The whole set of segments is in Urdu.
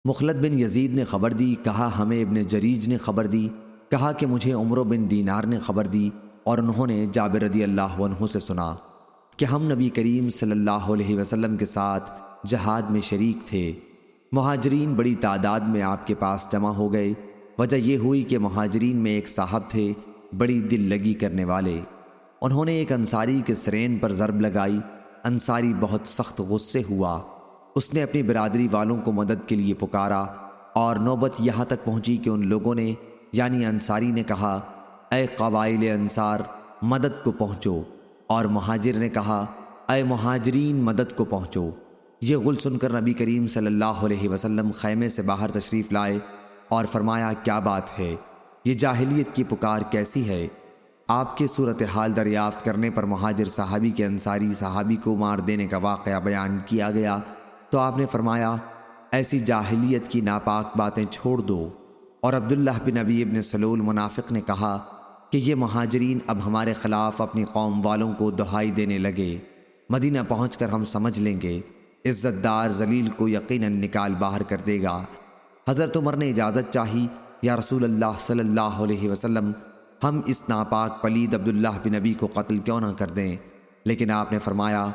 مخلد بن یزید نے خبر دی، کہا ہمیں ابن جریج نے خبر دی، کہا کہ مجھے عمرو بن دینار نے خبر دی، اور انہوں نے جابر رضی اللہ عنہ سے سنا کہ ہم نبی کریم صلی اللہ علیہ وسلم کے ساتھ جہاد میں شریک تھے۔ مہاجرین بڑی تعداد میں آپ کے پاس جمع ہو گئے۔ وجہ یہ ہوئی کہ مہاجرین میں ایک صاحب تھے بڑی دل لگی کرنے والے۔ انہوں نے ایک انصاری کے سرین پر ضرب لگائی۔ انصاری بہت سخت غصے ہوا۔ اس نے اپنی برادری والوں کو مدد کے لیے پکارا، اور نوبت یہاں تک پہنچی کہ ان لوگوں نے یعنی انصاری نے کہا، اے قبائل انصار مدد کو پہنچو، اور مہاجر نے کہا، اے مہاجرین مدد کو پہنچو۔ یہ غل سن کر نبی کریم صلی اللہ علیہ وسلم خیمے سے باہر تشریف لائے اور فرمایا، کیا بات ہے؟ یہ جاہلیت کی پکار کیسی ہے؟ آپ کے صورتحال دریافت کرنے پر مہاجر صحابی کے انصاری صحابی کو مار دینے کا واقعہ بیان کیا گیا تو آپ نے فرمایا، ایسی جاہلیت کی ناپاک باتیں چھوڑ دو۔ اور عبداللہ بن ابی ابن سلول منافق نے کہا کہ یہ مہاجرین اب ہمارے خلاف اپنی قوم والوں کو دہائی دینے لگے، مدینہ پہنچ کر ہم سمجھ لیں گے، عزت دار ذلیل کو یقیناً نکال باہر کر دے گا۔ حضرت عمر نے اجازت چاہی، یا رسول اللہ صلی اللہ علیہ وسلم، ہم اس ناپاک پلید عبداللہ بن ابی کو قتل کیوں نہ کر دیں؟ لیکن آپ نے فرمایا،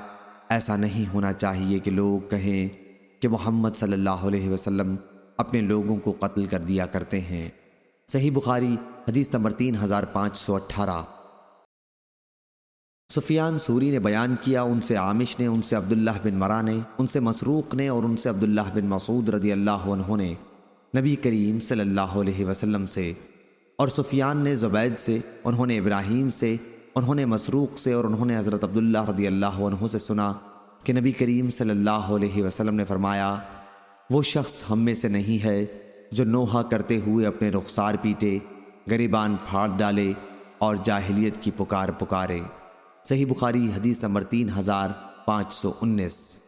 ایسا نہیں ہونا چاہیے کہ لوگ کہیں کہ محمد صلی اللہ علیہ وسلم اپنے لوگوں کو قتل کر دیا کرتے ہیں۔ صحیح بخاری حدیث نمبر 3518۔ سفیان ثوری نے بیان کیا، ان سے عامش نے، ان سے عبداللہ بن مرہ نے، ان سے مسروق نے، اور ان سے عبداللہ بن مسعود رضی اللہ عنہ نے نبی کریم صلی اللہ علیہ وسلم سے، اور سفیان نے زبید سے، انہوں نے ابراہیم سے، انہوں نے مسروق سے، اور انہوں نے حضرت عبداللہ رضی اللہ عنہ سے سنا کہ نبی کریم صلی اللہ علیہ وسلم نے فرمایا، وہ شخص ہم میں سے نہیں ہے جو نوحہ کرتے ہوئے اپنے رخسار پیٹے، گریبان پھاڑ ڈالے اور جاہلیت کی پکار پکارے۔ صحیح بخاری حدیث نمبر 3519۔